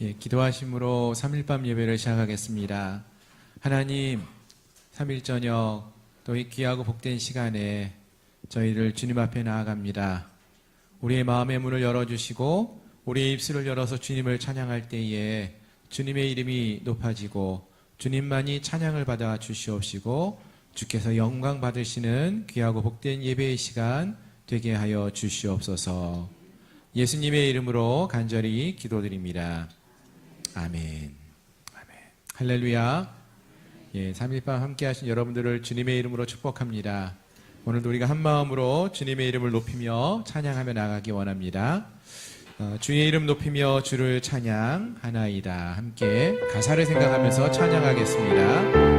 기도하심으로 3일밤 예배를 시작하겠습니다. 하나님, 3일 저녁 또 이 귀하고 복된 시간에 저희를 주님 앞에 나아갑니다. 우리의 마음의 문을 열어주시고 우리의 입술을 열어서 주님을 찬양할 때에 주님의 이름이 높아지고 주님만이 찬양을 받아 주시옵시고 주께서 영광 받으시는 귀하고 복된 예배의 시간 되게 하여 주시옵소서. 예수님의 이름으로 간절히 기도드립니다. 아멘. 할렐루야. 3일밤 함께 하신 여러분들을 주님의 이름으로 축복합니다. 오늘도 우리가 한 마음으로 주님의 이름을 높이며 찬양하며 나가기 원합니다. 주의 이름 높이며 주를 찬양하나이다. 함께 가사를 생각하면서 찬양하겠습니다.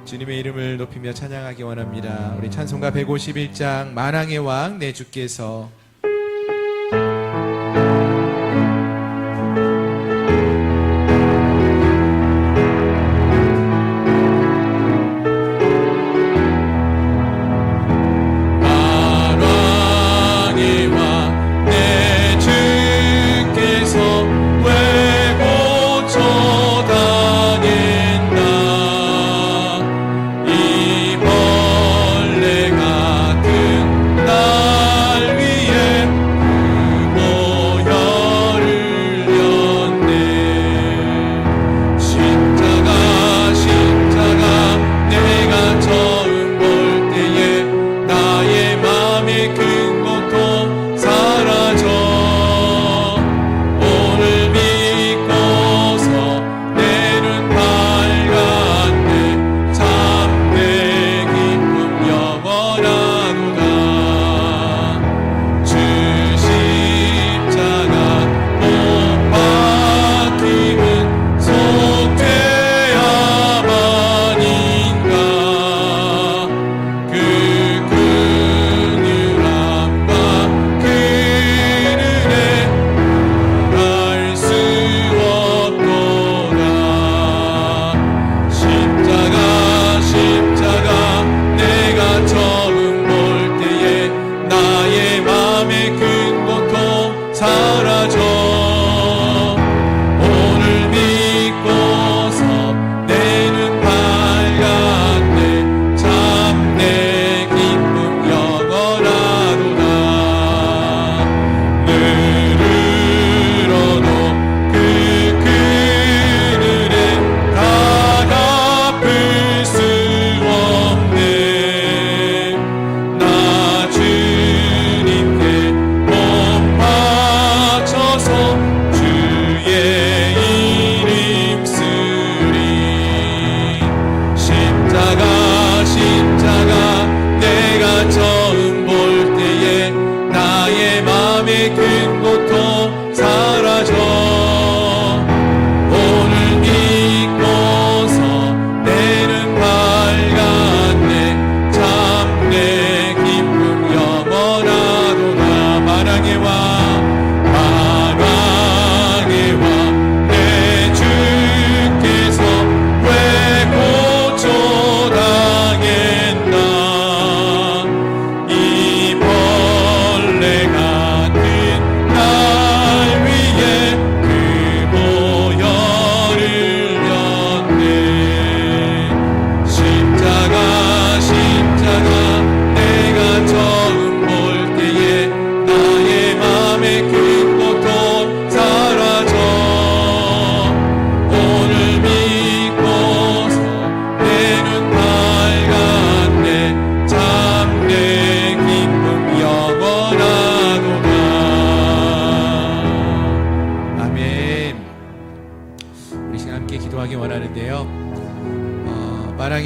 주님의 이름을 높이며 찬양하기 원합니다. 우리 찬송가 151장 만왕의 왕 내 주께서 날 위해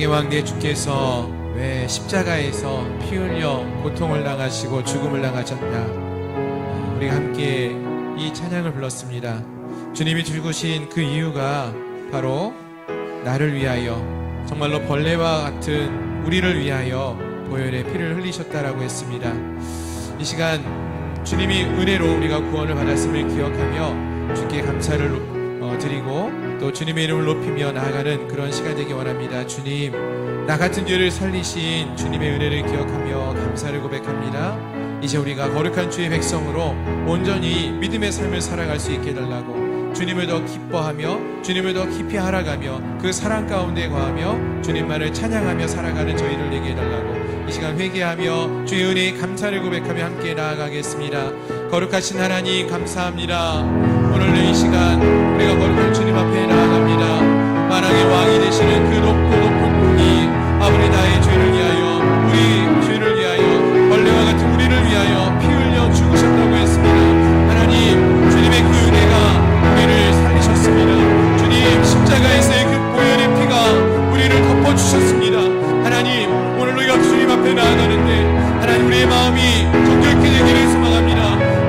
만왕의 왕 내 주께서 왜 십자가에서 피 흘려 고통을 당하시고 죽음을 당하셨냐. 우리가 함께 이 찬양을 불렀습니다. 주님이 죽으신 그 이유가 바로 나를 위하여, 정말로 벌레와 같은 우리를 위하여 보혈의 피를 흘리셨다라고 했습니다. 이 시간 주님이 은혜로 우리가 구원을 받았음을 기억하며 주께 감사를 드리고 또 주님의 이름을 높이며 나아가는 그런 시간 되기 원합니다. 주님, 나 같은 죄를 살리신 주님의 은혜를 기억하며 감사를 고백합니다. 이제 우리가 거룩한 주의 백성으로 온전히 믿음의 삶을 살아갈 수 있게 해달라고, 주님을 더 기뻐하며 주님을 더 깊이 알아가며 그 사랑 가운데 거하며 주님만을 찬양하며 살아가는 저희를 되게 해달라고, 이 시간 회개하며 주의 은혜에 감사를 고백하며 함께 나아가겠습니다. 거룩하신 하나님 감사합니다. 오늘 이 시간 우리가 거룩한 주님 앞에 나아갑니다. 만왕의 왕이 되시는 그 높고 높은 분이 아버지 나의 죄를 위하여, 우리 죄를 위하여, 벌레와 같은 우리를 위하여 피 흘려 죽으셨다고 했습니다. 하나님, 주님의 그 은혜가 우리를 살리셨습니다. 주님 십자가에서의 그 보혈의 피가 우리를 덮어주셨습니다. 하나님, 오늘 우리가 주님 앞에 나아가는데 하나님, 우리의 마음이 정결케 되기를 소망합니다.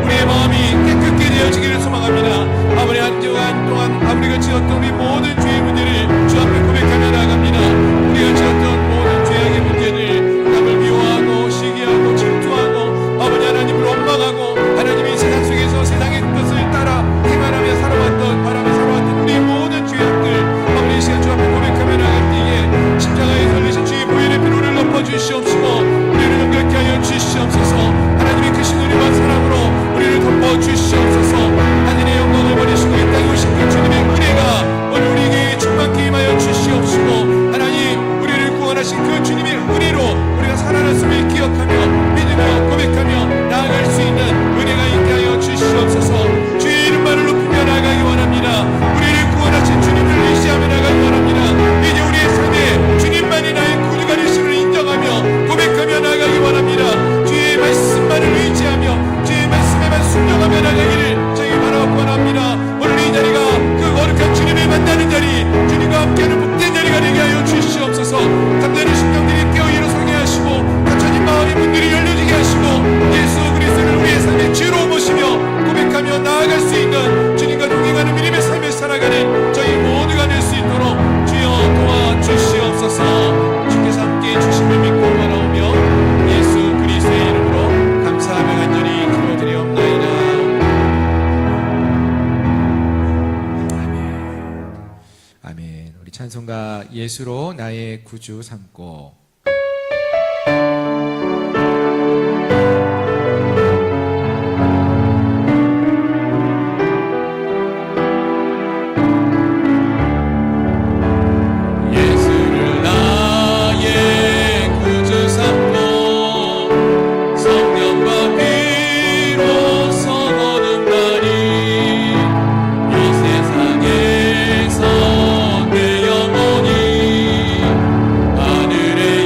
우리의 마음이 깨끗게 되어지기를 소망합니다. 아버지, 한 주간 동안 아버지가 지었던 우리 모든 죄의 문제를 주 앞에 고백하며 나아갑니다. 우리가 지었던 모든 죄악의 문제들, 남을 미워하고 시기하고 질투하고 아버지 하나님을 원망하고 하나님이 세상 속에서 세상의 것을 따라 행하며 살아왔던, 바라며 살아왔던 우리의 모든 죄악들 아버지 이 시간 주 앞에 고백하며 나아갈 때에 십자가에 걸리신 주의 보혈의 피로 우리를 덮어주시옵시고 우리를 정결케 하여 주시옵소서. 하나님의 크신 은혜와 사랑으로 우리를 덮어주시옵소서. 하늘의 영광을 버리시고 이 땅에 오신 그 주님의 은혜가 오늘 우리에게 충만케 임하여 주시옵시고, 하나님 우리를 구원하신 그 주님의 은혜로 우리가 살아났음을 기억하며 믿으며 고백하며 나아갈 수 있는 은혜가 있게 하여 주시옵소서. 주의 이름만을 높이며 나아가기 원합니다. 우리를 구원하신 주님을 의지하며 나아가기 원합니다. 이제 우리의 삶에 주님만이 나의 구주가 되심을 인정하며 고백하며 나아가기 원합니다. 주의 말씀만을 의지하며 주의 말씀에만 순종하며 나아가기를 저희 바라고 원합니다. 오늘 이 자리가 그 거룩한 주님을 만나는 자리, 주님과 함께하는 복된 자리가 되게 하여 주시옵소서. 잠자는 심령들이 깨어 일어서게 하시고 닫혀진 마음의 문들이 열려지게 하시고 예수 그리스도를 우리의 삶의 주로 모시며 고백하며 나아갈 수 있는 주님과 동행하는 믿음의 삶을 살아가는 저희 모두가 될 수 있도록 주여 도와주시옵소서. 주께서 함께해 주심을 믿고 바라오며 예수 그리스도의 이름으로 감사하며 간절히 기도드리옵나이다. 아멘. 아멘. 우리 찬송가 예수로 나의 구주 삼고. 하늘의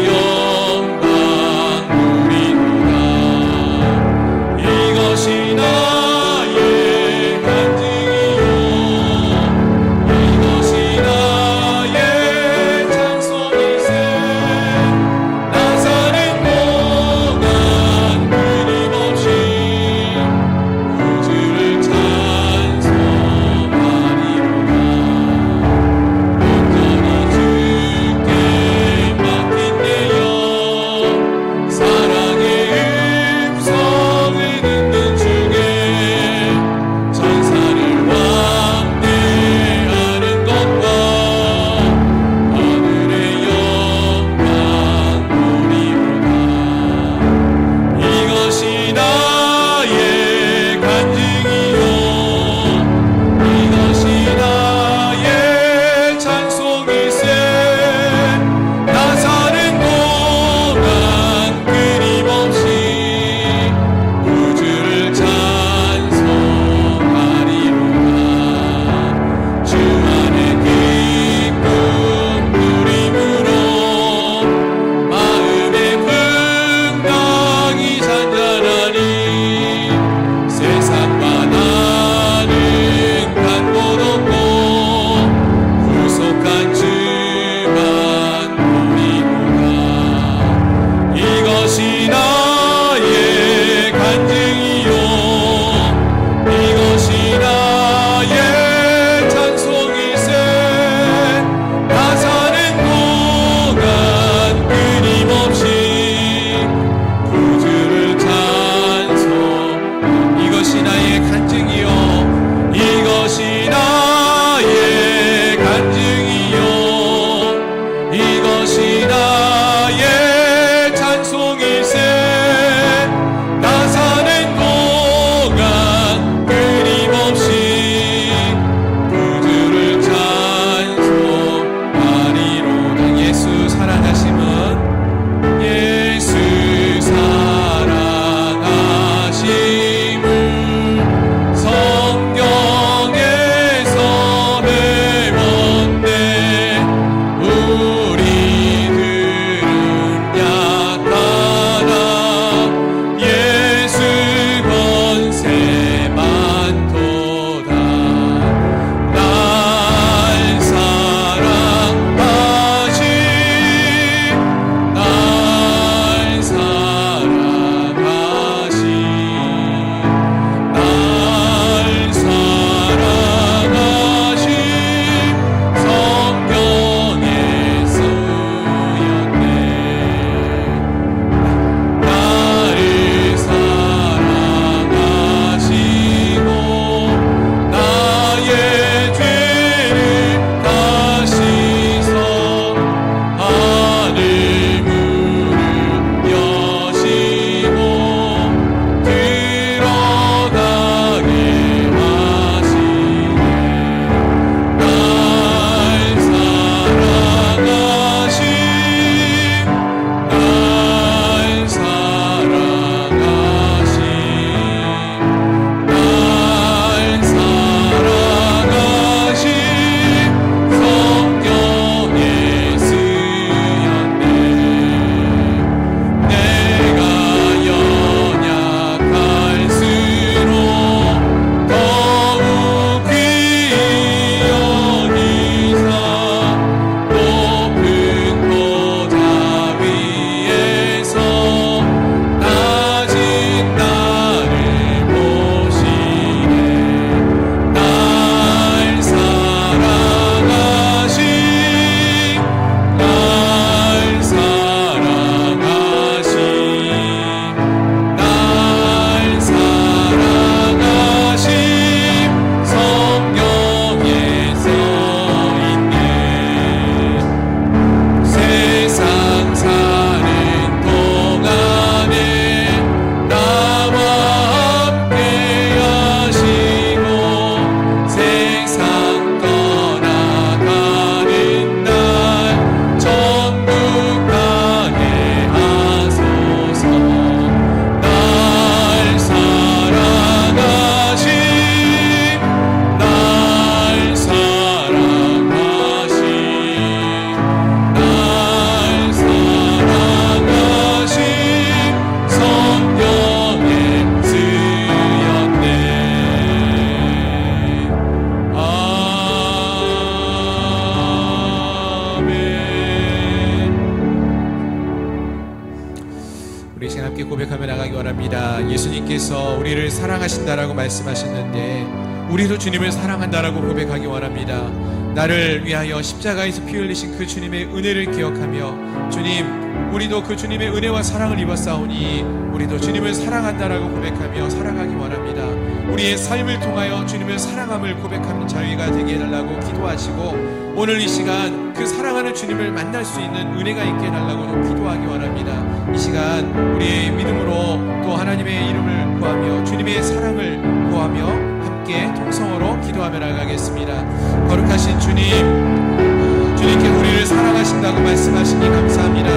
함께 고백하며 나가기 원합니다. 예수님께서 우리를 사랑하신다라고 말씀하셨는데 우리도 주님을 사랑한다라고 고백하기 원합니다. 나를 위하여 십자가에서 피 흘리신 그 주님의 은혜를 기억하며 주님, 우리도 그 주님의 은혜와 사랑을 입었사오니 우리도 주님을 사랑한다라고 고백하며 살아가기 원합니다. 우리의 삶을 통하여 주님을 사랑함을 고백하는 자유가 되게 해달라고 기도하시고 오늘 이 시간 그 사랑하는 주님을 만날 수 있는 은혜가 있게 해달라고 기도하기 원합니다. 이 시간 우리의 믿음으로 또 하나님의 이름을 구하며 주님의 사랑을 구하며 함께 통성으로 기도하며 나가겠습니다. 거룩하신 주님, 주님께 우리를 사랑하신다고 말씀하시니 감사합니다.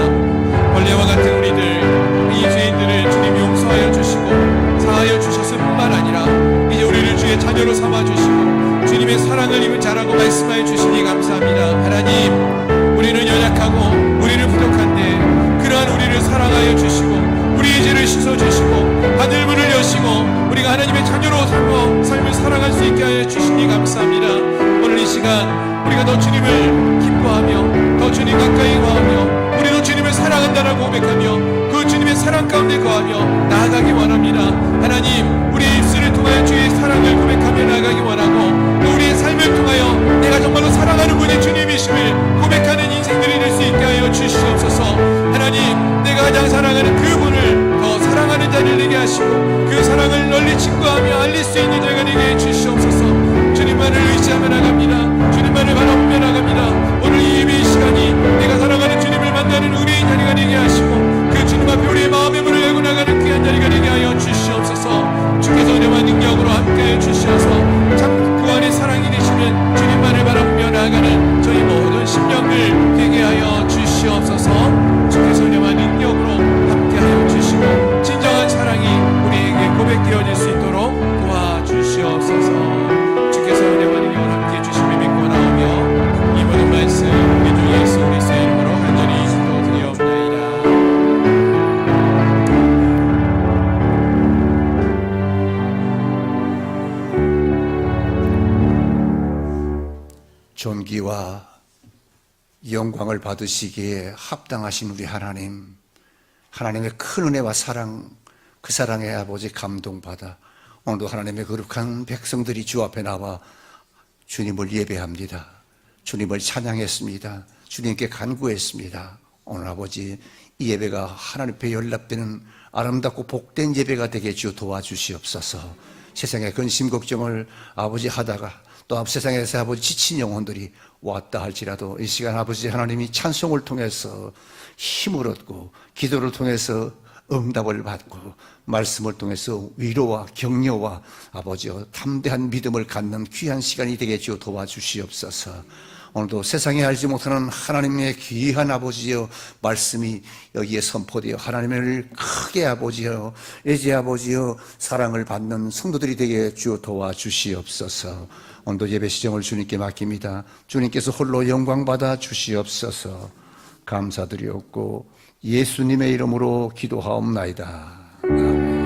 벌레와 같은 우리들, 이 죄인들을 주님 용서하여 주시고 사하여 주셨을 뿐만 아니라 이제 우리를 주의 자녀로 삼아주시고 주님의 사랑을 입은 자라고 말씀하여 주시니 감사합니다. 하나님, 우리는 연약하고 우리는 부족한데 그러한 우리를 사랑하여 주시고 우리의 죄를 씻어주시고 하늘문을 여시고 우리가 하나님의 자녀로 삶을 살아갈 수 있게 하여 주시니 감사합니다. 오늘 이 시간 우리가 더 주님을 기뻐하며 더 주님 가까이 거하며 우리도 주님을 사랑한다라고 고백하며 그 주님의 사랑 가운데 거하며 나아가기 원합니다. 하나님, 우리의 입술을 통하여 주의 사랑을 고백하며 나아가기 원하고 또 우리의 삶을 통하여 내가 정말로 사랑하는 분이 주님이심을 고백하는 인생들이 될 수 있게 하여 주시옵소서. 하나님, 내가 가장 사랑하는 그분을 더 사랑하는 자를 되게 하시고 그 사랑을 널리 친구하며 알릴 수 있는 자가 되게 해주시옵소서. 주님만을 의지하며 나갑니다. 주님만을 바라보며 나갑니다. 오늘 이 예배의 시간이 내가 사랑하는 주님을 만나는 우리의 자리가 되게 하시고 그 주님 앞에 우리의 마음의 문을 열고 나가는 귀한 자리가 되게 하여 주시옵소서. 주께서 은혜와 능력으로 함께해 주시어서 참 그 안에 사랑이 되시는 주님만을 바라보며 나아가는 저희 모든 심령을 되게 하여 주시옵소서. 주께서 은혜와 능력으로 함께하여 주시고 진정한 사랑이 우리에게 고백되어질 수 있도록 도와주시옵소서. 주께서 은혜와 능력을 함께해 주심을 믿고 나오며 이 모든 말씀 우리 주 예수 그리스도의 이름으로 간절히 기도드리옵나이다. 존귀와 영광을 받으시기에 합당하신 우리 하나님, 하나님의 큰 은혜와 사랑, 그 사랑에 아버지 감동받아 오늘도 하나님의 거룩한 백성들이 주 앞에 나와 주님을 예배합니다. 주님을 찬양했습니다. 주님께 간구했습니다. 오늘 아버지 이 예배가 하나님 앞에 연락되는 아름답고 복된 예배가 되게 주여 도와주시옵소서. 세상의 근심 걱정을 아버지 하다가 또 앞 세상에서 아버지 지친 영혼들이 왔다 할지라도 이 시간 아버지 하나님이 찬송을 통해서 힘을 얻고 기도를 통해서 응답을 받고 말씀을 통해서 위로와 격려와 아버지여 담대한 믿음을 갖는 귀한 시간이 되게 주어 도와주시옵소서. 오늘도 세상에 알지 못하는 하나님의 귀한 아버지여 말씀이 여기에 선포되어 하나님을 크게 아버지여 이제 아버지여 사랑을 받는 성도들이 되게 주어 도와주시옵소서. 오늘도 예배 시정을 주님께 맡깁니다. 주님께서 홀로 영광 받아 주시옵소서. 감사드리옵고 예수님의 이름으로 기도하옵나이다. 아멘.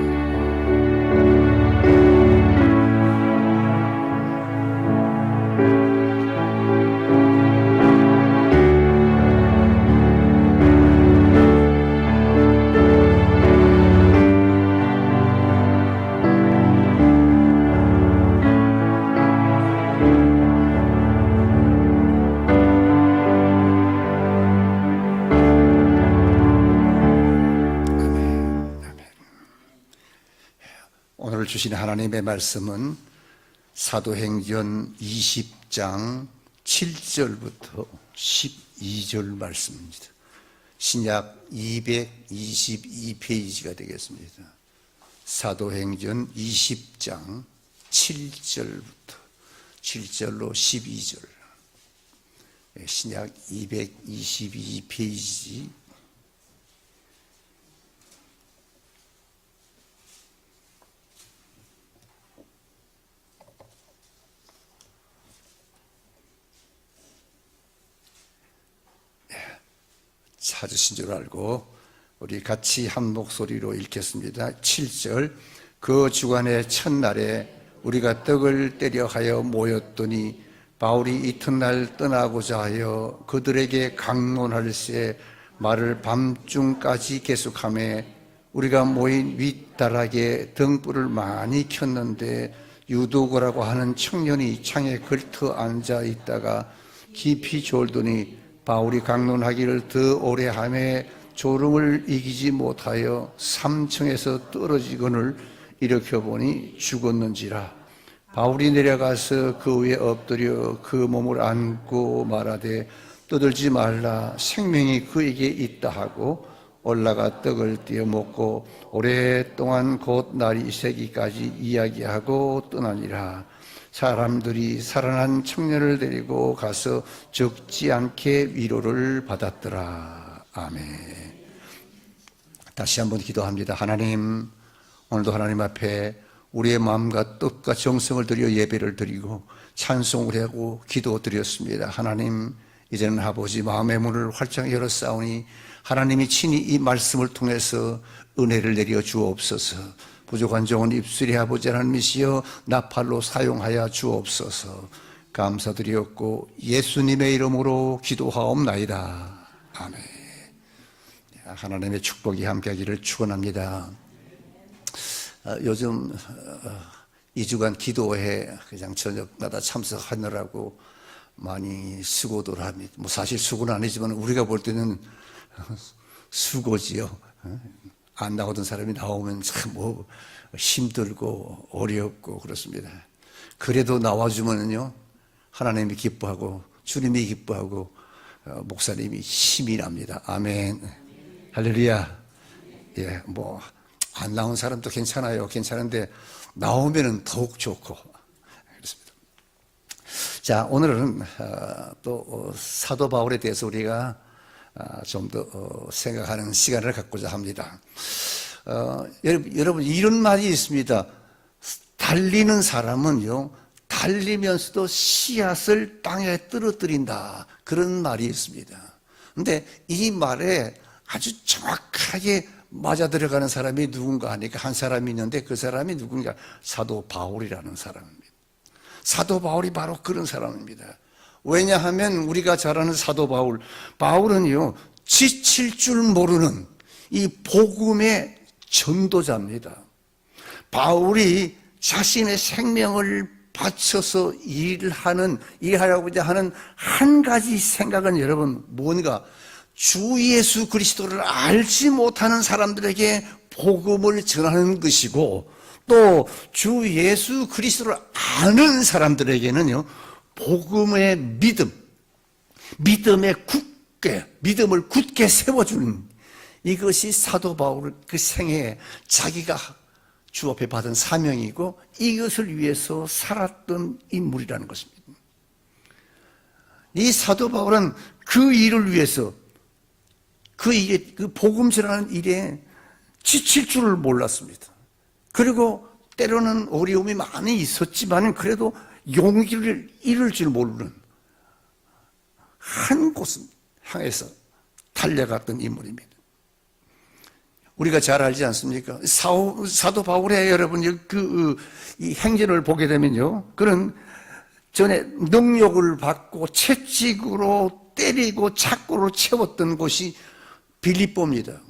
오늘 주신 하나님의 말씀은 사도행전 20장 7절부터 12절 말씀입니다. 신약 222페이지가 되겠습니다. 사도행전 20장 7절부터 7절로 12절, 신약 222페이지. 찾으신 줄 알고 우리 같이 한 목소리로 읽겠습니다. 7절. 그 주간의 첫날에 우리가 떡을 떼려 하여 모였더니 바울이 이튿날 떠나고자 하여 그들에게 강론할새 말을 밤중까지 계속하며 우리가 모인 윗다락에 등불을 많이 켰는데 유도고라고 하는 청년이 창에 걸터 앉아 있다가 깊이 졸더니 바울이 강론하기를 더 오래 하매 졸음을 이기지 못하여 3층에서 떨어지거늘 일으켜보니 죽었는지라. 바울이 내려가서 그 위에 엎드려 그 몸을 안고 말하되 떠들지 말라, 생명이 그에게 있다 하고 올라가 떡을 떼어 먹고 오랫동안 곧 날이 새기까지 이야기하고 떠나니라. 사람들이 살아난 청년을 데리고 가서 적지 않게 위로를 받았더라. 아멘. 다시 한번 기도합니다. 하나님, 오늘도 하나님 앞에 우리의 마음과 뜻과 정성을 들여 예배를 드리고 찬송을 하고 기도 드렸습니다. 하나님, 이제는 아버지 마음의 문을 활짝 열었사오니 하나님이 친히 이 말씀을 통해서 은혜를 내려 주옵소서. 부족한 종은 입술이 아버지 하나님이시여 나팔로 사용하여 주옵소서. 감사드리었고 예수님의 이름으로 기도하옵나이다. 아멘. 하나님의 축복이 함께하기를 축원합니다. 요즘 2주간 기도회 그냥 저녁마다 참석하느라고 많이 수고들 합니다. 뭐 사실 수고는 아니지만 우리가 볼 때는 수고지요. 안 나오던 사람이 나오면 참 뭐 힘들고 어렵고 그렇습니다. 그래도 나와주면요 하나님이 기뻐하고 주님이 기뻐하고 목사님이 힘이 납니다. 아멘. 할렐루야. 예, 뭐 안 나온 사람도 괜찮아요. 괜찮은데 나오면은 더욱 좋고 그렇습니다. 자, 오늘은 또 사도 바울에 대해서 우리가 좀 더 생각하는 시간을 갖고자 합니다. 여러분 이런 말이 있습니다. 달리는 사람은요 달리면서도 씨앗을 땅에 떨어뜨린다, 그런 말이 있습니다. 근데 이 말에 아주 정확하게 맞아 들어가는 사람이 누군가 하니까 한 사람이 있는데 그 사람이 누군가? 사도 바울이라는 사람입니다. 사도 바울이 바로 그런 사람입니다. 왜냐하면 우리가 잘 아는 사도 바울은요 지칠 줄 모르는 이 복음의 전도자입니다. 바울이 자신의 생명을 바쳐서 일하려고자 하는 한 가지 생각은 여러분 뭔가? 주 예수 그리스도를 알지 못하는 사람들에게 복음을 전하는 것이고, 또 주 예수 그리스도를 아는 사람들에게는요 복음의 믿음을 굳게 세워주는, 이것이 사도 바울 그 생애에 자기가 주 앞에 받은 사명이고 이것을 위해서 살았던 인물이라는 것입니다. 이 사도 바울은 그 일을 위해서 그 복음 전하는 일에 지칠 줄을 몰랐습니다. 그리고 때로는 어려움이 많이 있었지만 그래도 용기를 잃을 줄 모르는 한 곳을 향해서 달려갔던 인물입니다. 우리가 잘 알지 않습니까? 사도 바울의 여러분 이 행진을 보게 되면요, 그런 전에 능력을 받고 채찍으로 때리고 착고로 채웠던 곳이 빌립보입니다.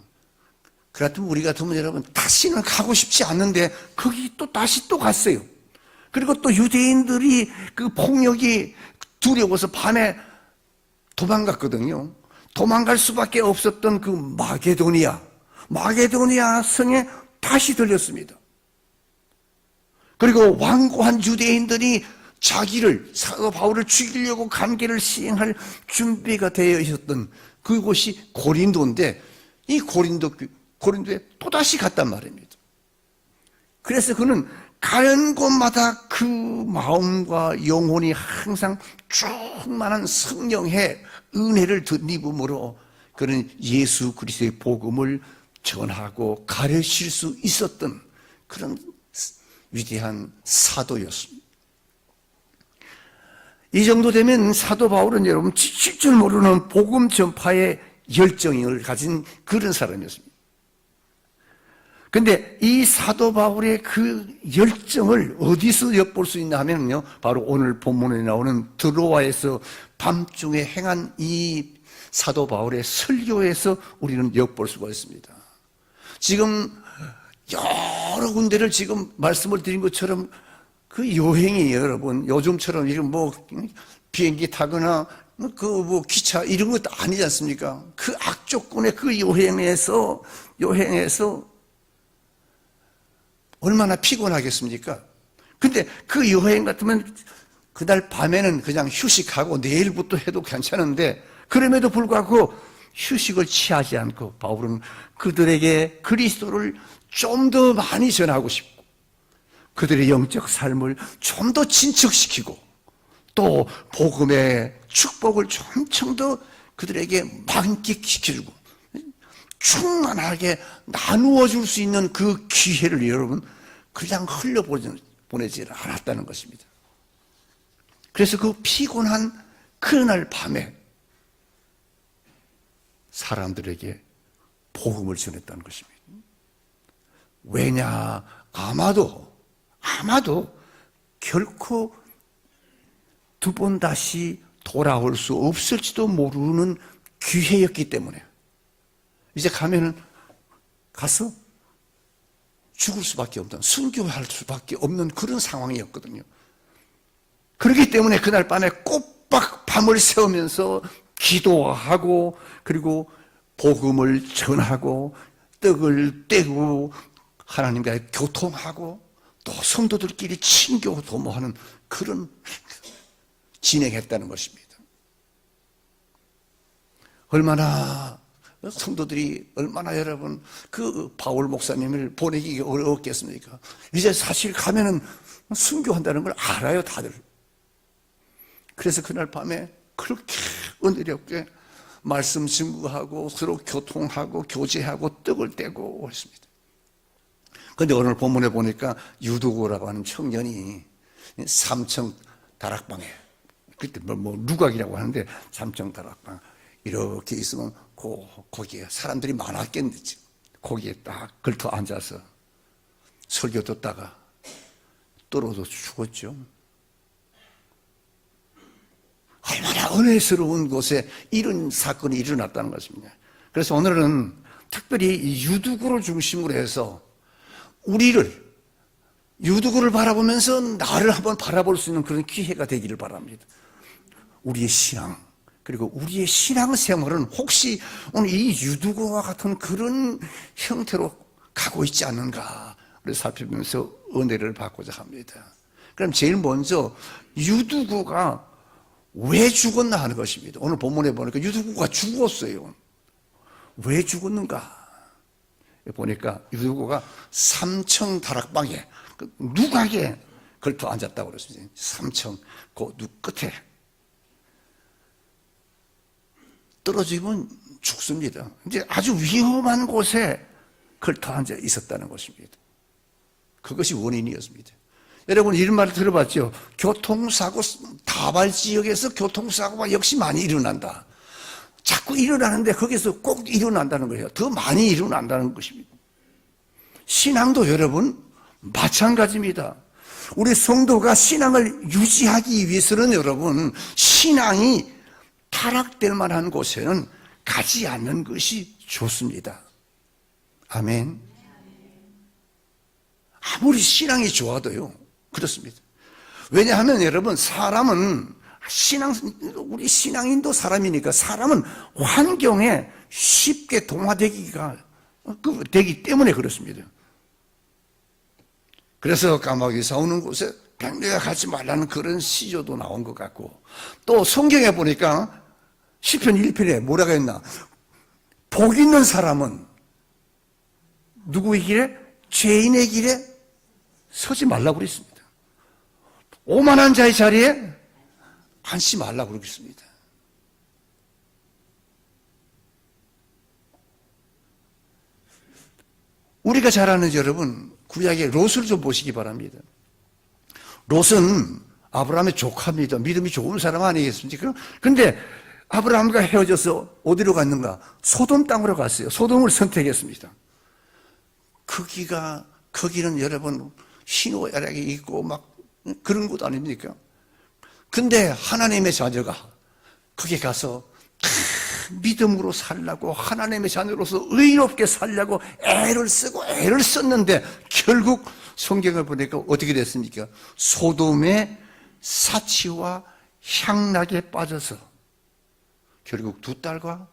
그렇다면 우리 같으면 여러분 다시는 가고 싶지 않는데 거기 또 다시 또 갔어요. 그리고 또 유대인들이 그 폭력이 두려워서 밤에 도망갔거든요. 도망갈 수밖에 없었던 그 마게도니아 성에 다시 들렸습니다. 그리고 완고한 유대인들이 사도 바울을 죽이려고 간계를 시행할 준비가 되어 있었던 그곳이 고린도인데, 이 고린도에 또다시 갔단 말입니다. 그래서 그는 가는 곳마다 그 마음과 영혼이 항상 충만한 성령의 은혜를 덧입음으로 그는 예수 그리스도의 복음을 전하고 가르칠 수 있었던 그런 위대한 사도였습니다. 이 정도 되면 사도 바울은 여러분 지칠 줄 모르는 복음 전파의 열정을 가진 그런 사람이었습니다. 그런데 이 사도 바울의 그 열정을 어디서 엿볼 수 있나 하면요, 바로 오늘 본문에 나오는 드로아에서 밤중에 행한 이 사도 바울의 설교에서 우리는 엿볼 수가 있습니다. 지금 여러 군데를 지금 말씀을 드린 것처럼 그 여행이 여러분 요즘처럼 이런 뭐 비행기 타거나 그 뭐 기차 이런 것도 아니지 않습니까? 그 악조건의 그 여행에서 얼마나 피곤하겠습니까? 근데 그 여행 같으면 그날 밤에는 그냥 휴식하고 내일부터 해도 괜찮은데 그럼에도 불구하고 휴식을 취하지 않고 바울은 그들에게 그리스도를 좀 더 많이 전하고 싶고 그들의 영적 삶을 좀 더 진척시키고 또 복음의 축복을 좀좀 더 그들에게 만끽시켜주고 충만하게 나누어 줄 수 있는 그 기회를 여러분 그냥 흘려보내지 않았다는 것입니다. 그래서 그 피곤한 그날 밤에 사람들에게 복음을 전했다는 것입니다. 왜냐? 아마도 결코 두 번 다시 돌아올 수 없을지도 모르는 기회였기 때문에 이제 가서 죽을 수밖에 없는, 순교할 수밖에 없는 그런 상황이었거든요. 그렇기 때문에 그날 밤에 꼬박 밤을 새우면서 기도하고 그리고 복음을 전하고 떡을 떼고 하나님과 교통하고 또 성도들끼리 친교 도모하는 그런 진행했다는 것입니다. 얼마나 성도들이 얼마나 여러분 그 바울 목사님을 보내기 어렵겠습니까? 이제 사실 가면은 순교한다는 걸 알아요, 다들. 그래서 그날 밤에 그렇게 은혜롭게 말씀 증거하고 서로 교통하고 교제하고 떡을 떼고 했습니다. 그런데 오늘 본문에 보니까 유두고라고 하는 청년이 3층 다락방에 그때 뭐 누각이라고 하는데 3층 다락방 이렇게 있으면 거기에 사람들이 많았겠지. 거기에 딱 걸터 앉아서 설교 듣다가 떨어져 죽었죠. 얼마나 은혜스러운 곳에 이런 사건이 일어났다는 것입니다. 그래서 오늘은 특별히 유두구를 중심으로 해서 우리를 유두구를 바라보면서 나를 한번 바라볼 수 있는 그런 기회가 되기를 바랍니다. 우리의 신앙 그리고 우리의 신앙생활은 혹시 오늘 이 유두구와 같은 그런 형태로 가고 있지 않는가 를 살펴보면서 은혜를 받고자 합니다. 그럼 제일 먼저 유두구가 왜 죽었나 하는 것입니다. 오늘 본문에 보니까 유두구가 죽었어요. 왜 죽었는가? 보니까 유두구가 3층 다락방에 누각에 걸터 앉았다고 그랬습니다. 3층 그 누 끝에 떨어지면 죽습니다. 이제 아주 위험한 곳에 걸터 앉아 있었다는 것입니다. 그것이 원인이었습니다. 여러분 이런 말을 들어봤죠? 교통사고, 다발 지역에서 교통사고가 역시 많이 일어난다. 자꾸 일어나는데 거기서 꼭 일어난다는 거예요. 더 많이 일어난다는 것입니다. 신앙도 여러분 마찬가지입니다. 우리 성도가 신앙을 유지하기 위해서는 여러분 신앙이 타락될 만한 곳에는 가지 않는 것이 좋습니다. 아멘. 아무리 신앙이 좋아도요 그렇습니다. 왜냐하면 여러분 사람은 우리 신앙인도 사람이니까 사람은 환경에 쉽게 동화되기 때문에 그렇습니다. 그래서 까마귀 싸우는 곳에 백내가 가지 말라는 그런 시조도 나온 것 같고 또 성경에 보니까 시편 1편에 뭐라고 했나? 복 있는 사람은 누구의 길에? 죄인의 길에 서지 말라고 그랬습니다. 오만한 자의 자리에 앉지 말라고 그러겠습니다. 우리가 잘 아는 여러분 구약의 롯을 좀 보시기 바랍니다. 롯은 아브라함의 조카입니다. 믿음이 좋은 사람 아니겠습니까? 그런데 아브라함과 헤어져서 어디로 갔는가? 소돔 땅으로 갔어요. 소돔을 선택했습니다. 거기는 여러분 신호야락이 있고 막 그런 곳 아닙니까? 근데 하나님의 자녀가 거기 가서 믿음으로 살라고 하나님의 자녀로서 의롭게 살려고 애를 쓰고 애를 썼는데 결국 성경을 보니까 어떻게 됐습니까? 소돔의 사치와 향락에 빠져서 결국 두 딸과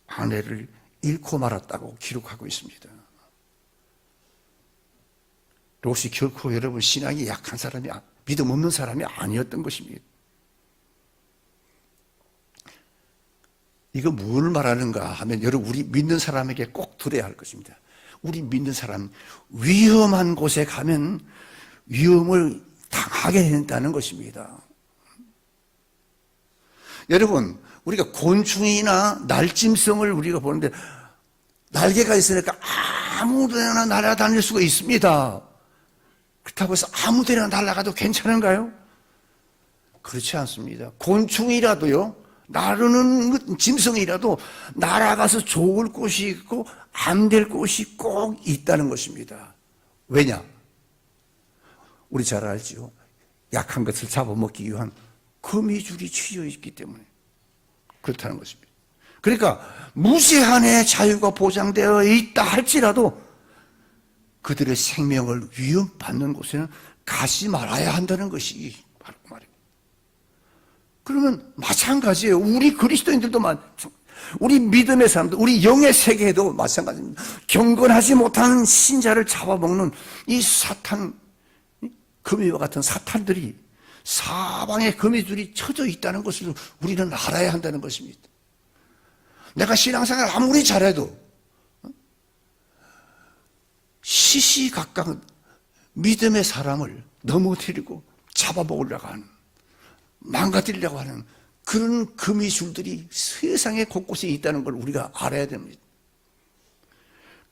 아내를 잃고 말았다고 기록하고 있습니다. 롯이 결코 여러분 신앙이 약한 사람이, 믿음 없는 사람이 아니었던 것입니다. 이거 뭘 말하는가 하면 여러분 우리 믿는 사람에게 꼭 들어야 할 것입니다. 우리 믿는 사람 위험한 곳에 가면 위험을 당하게 된다는 것입니다. 여러분 우리가 곤충이나 날짐승을 우리가 보는데 날개가 있으니까 아무데나 날아다닐 수가 있습니다. 그렇다고 해서 아무데나 날아가도 괜찮은가요? 그렇지 않습니다. 곤충이라도요, 나르는 짐승이라도 날아가서 좋을 곳이 있고 안 될 곳이 꼭 있다는 것입니다. 왜냐? 우리 잘 알죠. 약한 것을 잡아먹기 위한 거미줄이 치여 있기 때문에 그렇다는 것입니다. 그러니까 무제한의 자유가 보장되어 있다 할지라도 그들의 생명을 위협받는 곳에는 가지 말아야 한다는 것이 바로 그 말입니다. 그러면 마찬가지예요. 우리 그리스도인들도 우리 믿음의 사람들, 우리 영의 세계에도 마찬가지입니다. 경건하지 못한 신자를 잡아먹는 이 사탄, 거미와 같은 사탄들이 사방에 거미줄이 쳐져 있다는 것을 우리는 알아야 한다는 것입니다. 내가 신앙생활 아무리 잘해도 시시각각 믿음의 사람을 넘어뜨리고 잡아먹으려고 하는, 망가뜨리려고 하는 그런 거미줄들이 세상에 곳곳에 있다는 걸 우리가 알아야 됩니다.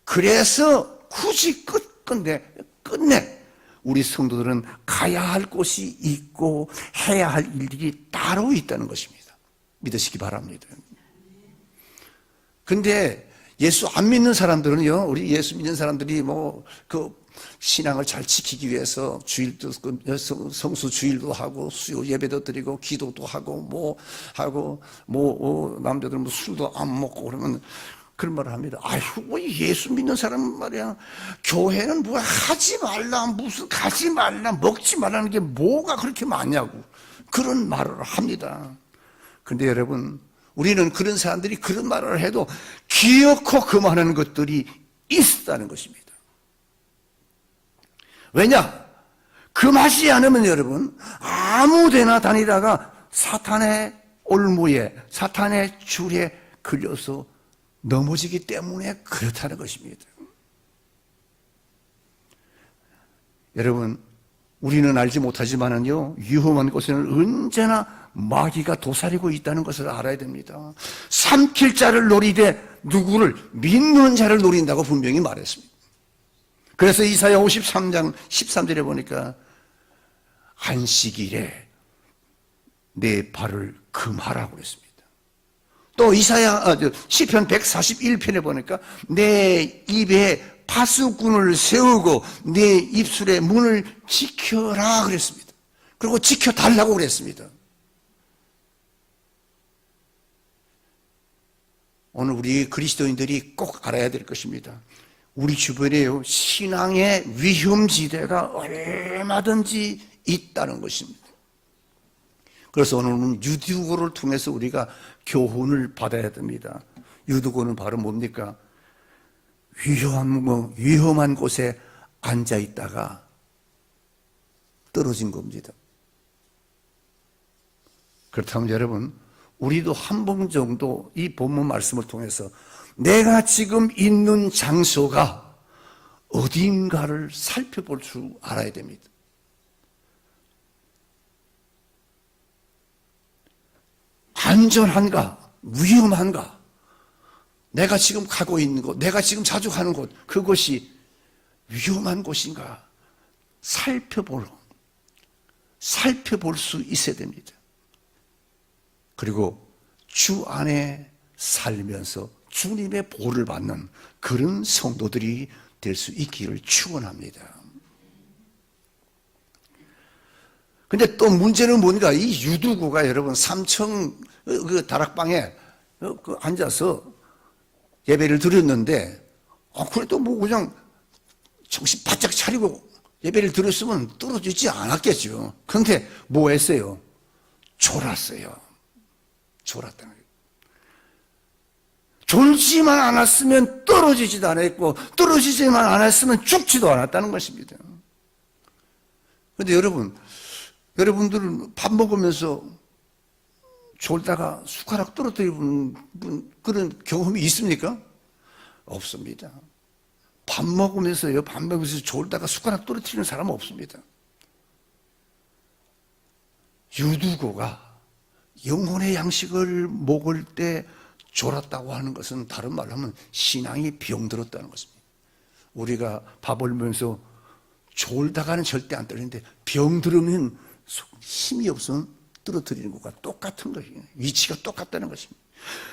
그래서 굳이 끝내 우리 성도들은 가야 할 곳이 있고 해야 할 일들이 따로 있다는 것입니다. 믿으시기 바랍니다. 근데 예수 안 믿는 사람들은요, 우리 예수 믿는 사람들이 신앙을 잘 지키기 위해서 주일도, 성수 주일도 하고, 수요 예배도 드리고, 기도도 하고, 남자들은 술도 안 먹고 그러면 그런 말을 합니다. 아이고, 예수 믿는 사람은 말이야, 교회는 뭐 하지 말라, 무슨 가지 말라, 먹지 말라는 게 뭐가 그렇게 많냐고. 그런 말을 합니다. 근데 여러분, 우리는 그런 사람들이 그런 말을 해도 기어코 그만하는 것들이 있다는 것입니다. 왜냐? 금하지 않으면 여러분 아무데나 다니다가 사탄의 올무에, 사탄의 줄에 걸려서 넘어지기 때문에 그렇다는 것입니다. 여러분, 우리는 알지 못하지만은요, 위험한 곳에는 언제나 마귀가 도사리고 있다는 것을 알아야 됩니다. 삼킬 자를 노리되 누구를? 믿는 자를 노린다고 분명히 말했습니다. 그래서 이사야 53장 13절에 보니까 안식일에 내 발을 금하라고 그랬습니다. 또 시편 141편에 보니까 내 입에 파수꾼을 세우고 내 입술의 문을 지켜라 그랬습니다. 그리고 지켜달라고 그랬습니다. 오늘 우리 그리스도인들이 꼭 알아야 될 것입니다. 우리 주변에요, 신앙의 위험지대가 얼마든지 있다는 것입니다. 그래서 오늘은 유두고를 통해서 우리가 교훈을 받아야 됩니다. 유두고는 바로 뭡니까? 위험한 곳에 앉아 있다가 떨어진 겁니다. 그렇다면 여러분, 우리도 한 번 정도 이 본문 말씀을 통해서 내가 지금 있는 장소가 어딘가를 살펴볼 줄 알아야 됩니다. 안전한가? 위험한가? 내가 지금 가고 있는 곳, 내가 지금 자주 가는 곳, 그것이 위험한 곳인가? 살펴볼 수 있어야 됩니다. 그리고 주 안에 살면서 주님의 보호를 받는 그런 성도들이 될 수 있기를 축원합니다. 근데 또 문제는 뭔가? 이 유두구가 여러분 삼청 그 다락방에 앉아서 예배를 드렸는데, 그래도 뭐 그냥 정신 바짝 차리고 예배를 드렸으면 떨어지지 않았겠죠. 그런데 뭐 했어요? 졸았어요. 졸았다는 거예요. 졸지만 않았으면 떨어지지도 않았고, 떨어지지만 않았으면 죽지도 않았다는 것입니다. 그런데 여러분들은 밥 먹으면서 졸다가 숟가락 떨어뜨리는 그런 경험이 있습니까? 없습니다. 밥 먹으면서 졸다가 숟가락 떨어뜨리는 사람은 없습니다. 유두고가 영혼의 양식을 먹을 때 졸았다고 하는 것은 다른 말로 하면 신앙이 병들었다는 것입니다. 우리가 밥을 먹으면서 졸다가는 절대 안 떨리는데 병들으면 힘이 없으면 떨어뜨리는 것과 똑같은 것이에요. 위치가 똑같다는 것입니다.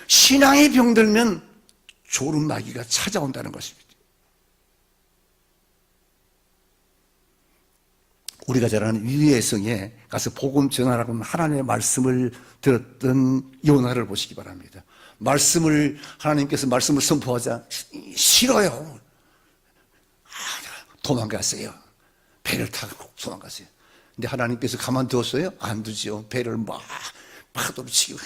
신앙이 병들면 졸음 나기가 찾아온다는 것입니다. 우리가 잘 아는 위에성에 가서 복음 전하라고 하나님의 말씀을 들었던 요나를 보시기 바랍니다. 하나님께서 말씀을 선포하자 싫어요. 도망갔어요. 배를 타고 도망갔어요. 근데 하나님께서 가만두었어요? 안 두죠. 배를 막 파도로 치고.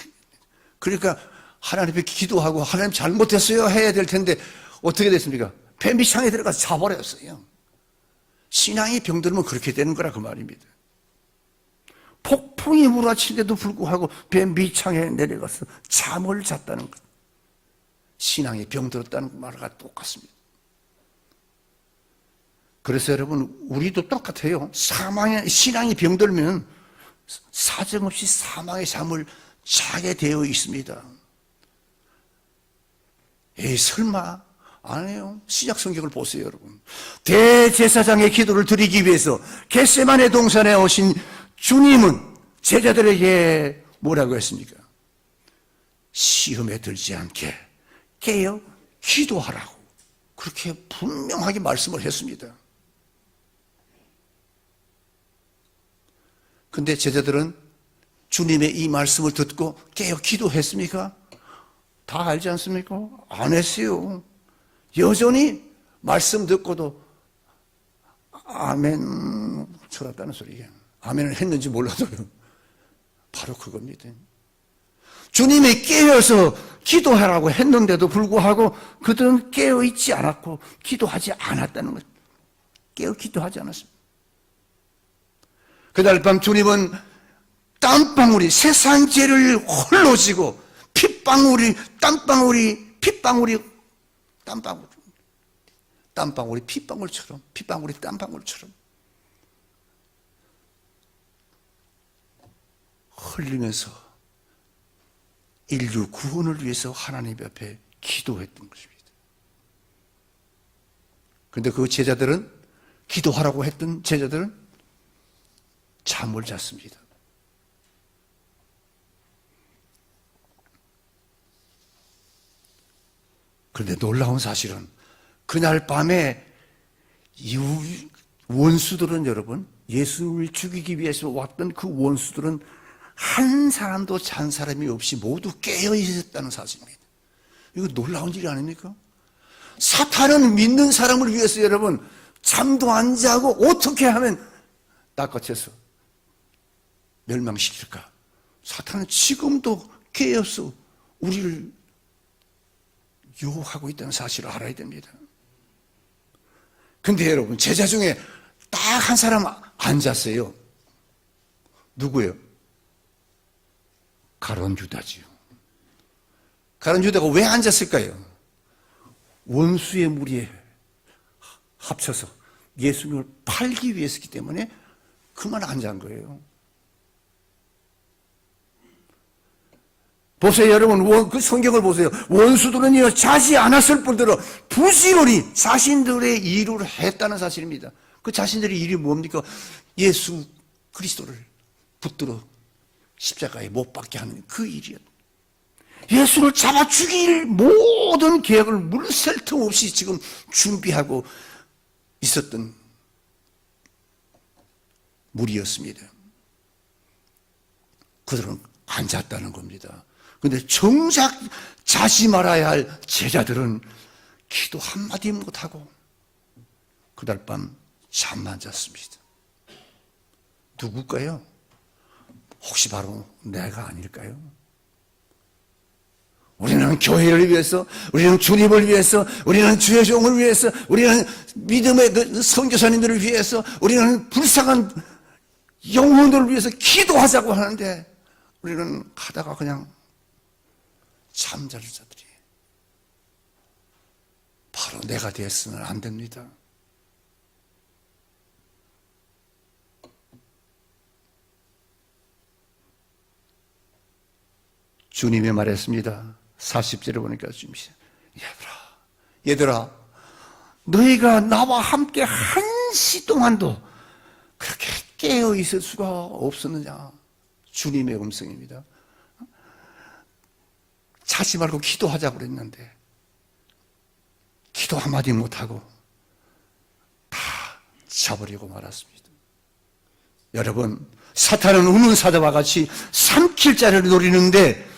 그러니까 하나님께 기도하고 하나님 잘못했어요 해야 될 텐데 어떻게 됐습니까? 배 밑창에 들어가서 자버렸어요. 신앙이 병들면 그렇게 되는 거라 그 말입니다. 폭풍이 몰아치는데도 불구하고 배 밑창에 내려가서 잠을 잤다는 것. 신앙이 병들었다는 말과 똑같습니다. 그래서 여러분 우리도 똑같아요. 신앙이 병들면 사정없이 사망의 잠을 자게 되어 있습니다. 에이 설마 아니에요. 신약 성경을 보세요, 여러분. 대제사장의 기도를 드리기 위해서 겟세마네 동산에 오신 주님은 제자들에게 뭐라고 했습니까? 시험에 들지 않게 깨어 기도하라고 그렇게 분명하게 말씀을 했습니다. 근데 제자들은 주님의 이 말씀을 듣고 깨어 기도했습니까? 다 알지 않습니까? 안 했어요. 여전히 말씀 듣고도 아멘 쳐놨다는 소리예요. 아멘을 했는지 몰라도요. 바로 그겁니다. 주님이 깨어서 기도하라고 했는데도 불구하고 그들은 깨어있지 않았고 기도하지 않았다는 거죠. 깨어 기도하지 않았습니다. 그날 밤 주님은 땀방울이 세상 죄를 홀로 지고 땀방울이 핏방울처럼 핏방울이 땀방울처럼 흘리면서 인류 구원을 위해서 하나님 앞에 기도했던 것입니다. 그런데 그 제자들은 기도하라고 했던 제자들은 잠을 잤습니다. 그런데 놀라운 사실은 그날 밤에 이 원수들은 여러분 예수를 죽이기 위해서 왔던 그 원수들은 한 사람도 잔 사람이 없이 모두 깨어 있었다는 사실입니다. 이거 놀라운 일이 아닙니까? 사탄은 믿는 사람을 위해서 여러분 잠도 안 자고 어떻게 하면 낚아채서 멸망시킬까? 사탄은 지금도 깨어서 우리를 유혹하고 있다는 사실을 알아야 됩니다. 근데 여러분 제자 중에 딱 한 사람 앉았어요. 누구예요? 가룟 유다지요. 가룟 유다가 왜 앉았을까요? 원수의 무리에 합쳐서 예수님을 팔기 위해서이기 때문에 그만 앉은 거예요. 보세요, 여러분. 그 성경을 보세요. 원수들은요, 자지 않았을 뿐더러 부지런히 자신들의 일을 했다는 사실입니다. 그 자신들의 일이 뭡니까? 예수 그리스도를 붙들어 십자가에 못 박게 하는 그 일이었다. 예수를 잡아 죽일 모든 계획을 물샐 틈 없이 지금 준비하고 있었던 무리였습니다. 그들은 앉았다는 겁니다. 근데 정작 자지 말아야 할 제자들은 기도 한마디 못하고 그날 밤 잠만 잤습니다. 누굴까요? 혹시 바로 내가 아닐까요? 우리는 교회를 위해서, 우리는 주님을 위해서, 우리는 주의 종을 위해서, 우리는 믿음의 그 선교사님들을 위해서, 우리는 불쌍한 영혼들을 위해서 기도하자고 하는데 우리는 가다가 그냥 잠자는 자들이 바로 내가 되었으면 안 됩니다. 주님이 말했습니다. 40절에 보니까 주님이 얘들아 너희가 나와 함께 1시 동안도 그렇게 깨어 있을 수가 없었느냐. 주님의 음성입니다. 자지 말고 기도하자고 그랬는데 기도 한마디 못하고 다 자버리고 말았습니다. 여러분, 사탄은 우는 사자와 같이 삼킬 자를 노리는데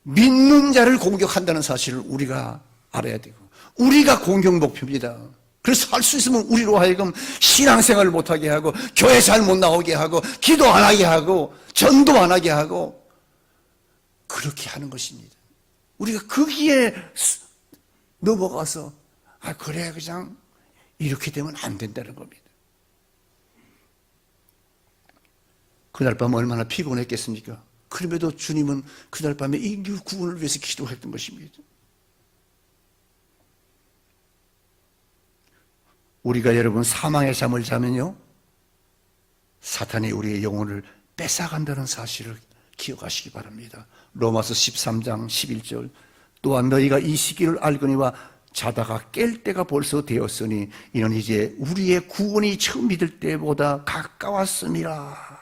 믿는 자를 공격한다는 사실을 우리가 알아야 되고, 우리가 공격 목표입니다. 그래서 할 수 있으면 우리로 하여금 신앙생활을 못하게 하고, 교회 잘 못 나오게 하고, 기도 안 하게 하고, 전도 안 하게 하고, 그렇게 하는 것입니다. 우리가 거기에 넘어가서 그래 그냥 이렇게 되면 안 된다는 겁니다. 그날 밤 얼마나 피곤했겠습니까? 그럼에도 주님은 그날 밤에 인류 구원을 위해서 기도했던 것입니다. 우리가 여러분 사망의 잠을 자면요, 사탄이 우리의 영혼을 뺏어간다는 사실을 기억하시기 바랍니다. 로마서 13장 11절 또한 너희가 이 시기를 알거니와 자다가 깰 때가 벌써 되었으니 이는 이제 우리의 구원이 처음 믿을 때보다 가까웠음이라.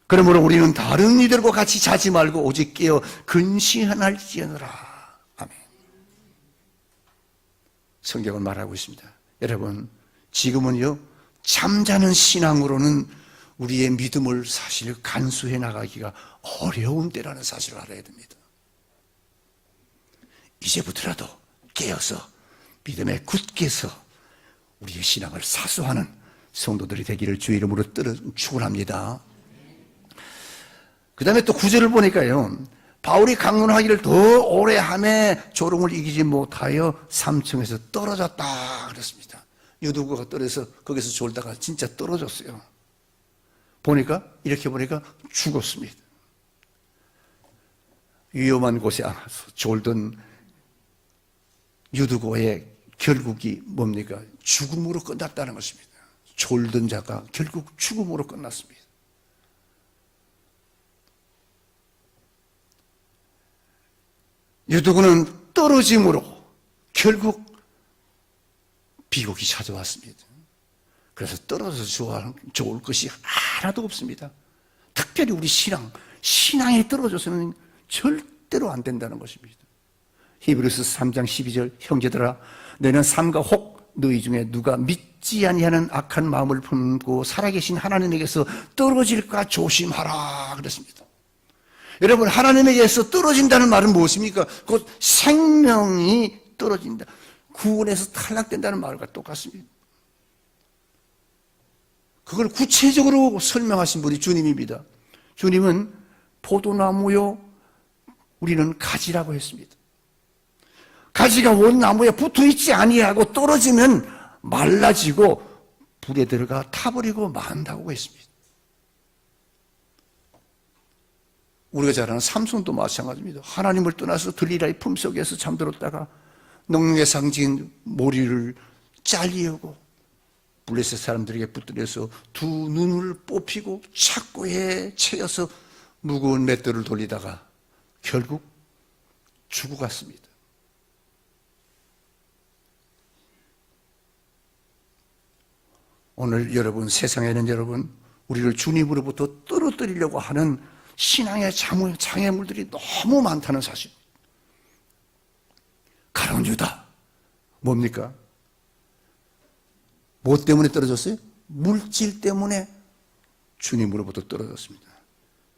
그러므로 우리는 다른 이들과 같이 자지 말고 오직 깨어 근신할지어라. 아멘. 성경은 말하고 있습니다. 여러분, 지금은요, 잠자는 신앙으로는 우리의 믿음을 사실 간수해 나가기가 어려운 때라는 사실을 알아야 됩니다. 이제부터라도 깨어서 믿음에 굳게 서 우리의 신앙을 사수하는 성도들이 되기를 주의 이름으로 축원합니다. 그 다음에 또 9절을 보니까요, 바울이 강론하기를 더 오래 하매 조롱을 이기지 못하여 3층에서 떨어졌다 그랬습니다. 유두구가 떨어져서 거기서 졸다가 진짜 떨어졌어요. 이렇게 보니까 죽었습니다. 위험한 곳에 앉아서 졸던 유두고의 결국이 뭡니까? 죽음으로 끝났다는 것입니다. 졸던 자가 결국 죽음으로 끝났습니다. 유두고는 떨어짐으로 결국 비극이 찾아왔습니다. 그래서 떨어져서 좋을 것이 하나도 없습니다. 특별히 우리 신앙에 떨어져서는 절대로 안 된다는 것입니다. 히브리서 3장 12절 형제들아 너희는 삼가 혹 너희 중에 누가 믿지 아니하는 악한 마음을 품고 살아계신 하나님에게서 떨어질까 조심하라 그랬습니다. 여러분, 하나님에게서 떨어진다는 말은 무엇입니까? 곧 생명이 떨어진다, 구원에서 탈락된다는 말과 똑같습니다. 그걸 구체적으로 설명하신 분이 주님입니다. 주님은 포도나무요, 우리는 가지라고 했습니다. 가지가 원 나무에 붙어있지 아니하고 떨어지면 말라지고 불에 들어가 타버리고 만다고 했습니다. 우리가 잘 아는 삼손도 마찬가지입니다. 하나님을 떠나서 들리라의 품속에서 잠들었다가 능력의 상징인 모리를 잘리우고 블레셋 사람들에게 붙들려서 두 눈을 뽑히고 착고에 채여서 무거운 맷돌을 돌리다가 결국 죽어갔습니다. 오늘 여러분, 세상에는 여러분, 우리를 주님으로부터 떨어뜨리려고 하는 신앙의 장애물들이 너무 많다는 사실. 가룟 유다 뭡니까? 뭐 때문에 떨어졌어요? 물질 때문에 주님으로부터 떨어졌습니다.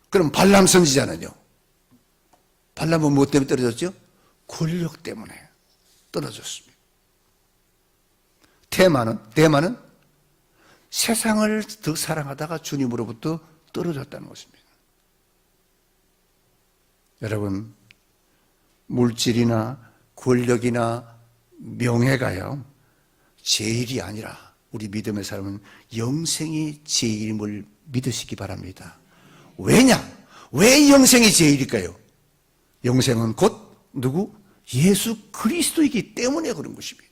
그럼 발람 선지자는요? 발람은 무엇 때문에 떨어졌죠? 권력 때문에 떨어졌습니다. 대만은 세상을 더 사랑하다가 주님으로부터 떨어졌다는 것입니다. 여러분, 물질이나 권력이나 명예가요, 제일이 아니라 우리 믿음의 사람은 영생이 제일임을 믿으시기 바랍니다. 왜 영생이 제일일까요? 영생은 곧 누구? 예수 그리스도이기 때문에 그런 것입니다.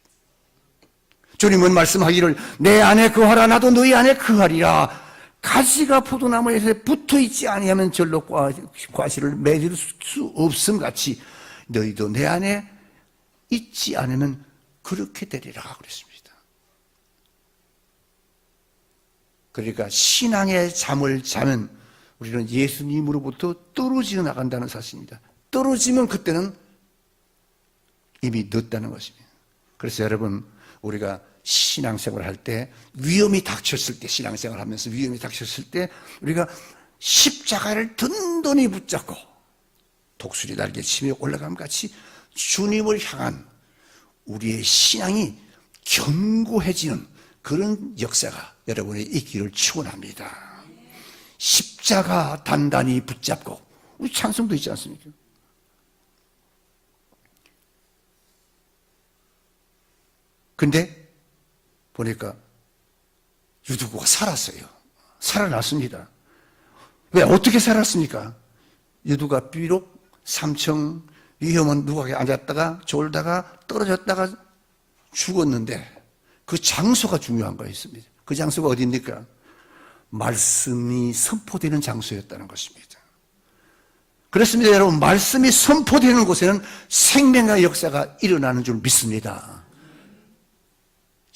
주님은 말씀하기를 내 안에 거하라 나도 너희 안에 거하리라. 가지가 포도나무에 붙어있지 아니하면 절로 과실을 맺을 수 없음 같이 너희도 내 안에 있지 않으면 그렇게 되리라 그랬습니다. 그러니까 신앙의 잠을 자면 우리는 예수님으로부터 떨어져 나간다는 사실입니다. 떨어지면 그때는 이미 늦다는 것입니다. 그래서 여러분, 우리가 신앙생활을 할 때 위험이 닥쳤을 때, 신앙생활을 하면서 위험이 닥쳤을 때 우리가 십자가를 든든히 붙잡고 독수리 날개 치며 올라감 같이 주님을 향한 우리의 신앙이 견고해지는 그런 역사가 여러분의 있기를 축원합니다. 십자가 단단히 붙잡고, 우리 찬송도 있지 않습니까? 근데 보니까 유두고가 살았어요. 살아났습니다. 왜? 어떻게 살았습니까? 유두가 비록 삼청 위험한 누각에 앉았다가 졸다가 떨어졌다가 죽었는데 그 장소가 중요한 거였습니다. 그 장소가 어디입니까? 말씀이 선포되는 장소였다는 것입니다. 그렇습니다, 여러분. 말씀이 선포되는 곳에는 생명의 역사가 일어나는 줄 믿습니다.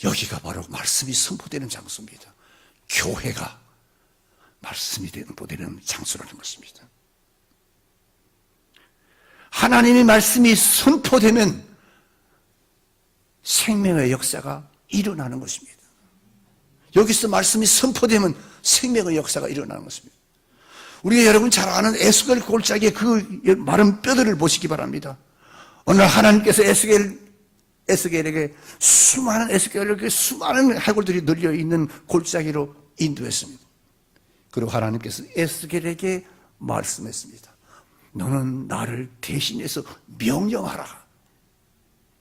여기가 바로 말씀이 선포되는 장소입니다. 교회가 말씀이 선포되는 장소라는 것입니다. 하나님의 말씀이 선포되면 생명의 역사가 일어나는 것입니다. 여기서 말씀이 선포되면 생명의 역사가 일어나는 것입니다. 우리가 여러분 잘 아는 에스겔 골짜기의 그 마른 뼈들을 보시기 바랍니다. 오늘 하나님께서 에스겔에게 수많은 해골들이 널려 있는 골짜기로 인도했습니다. 그리고 하나님께서 에스겔에게 말씀했습니다. 너는 나를 대신해서 명령하라.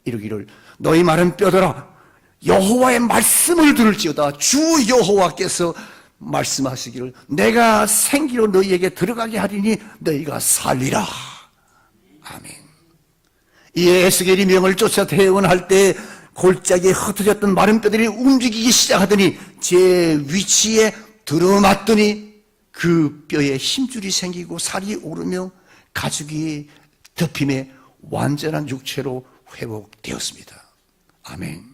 이르기를 너희 마른 뼈들아 여호와의 말씀을 들을지어다. 주 여호와께서 말씀하시기를 내가 생기로 너희에게 들어가게 하리니 너희가 살리라. 아멘. 이에 에스겔이 명을 쫓아 대응할 때 골짜기에 흩어졌던 마른 뼈들이 움직이기 시작하더니 제 위치에 들어맞더니 그 뼈에 힘줄이 생기고 살이 오르며 가죽이 덮임에 완전한 육체로 회복되었습니다. 아멘.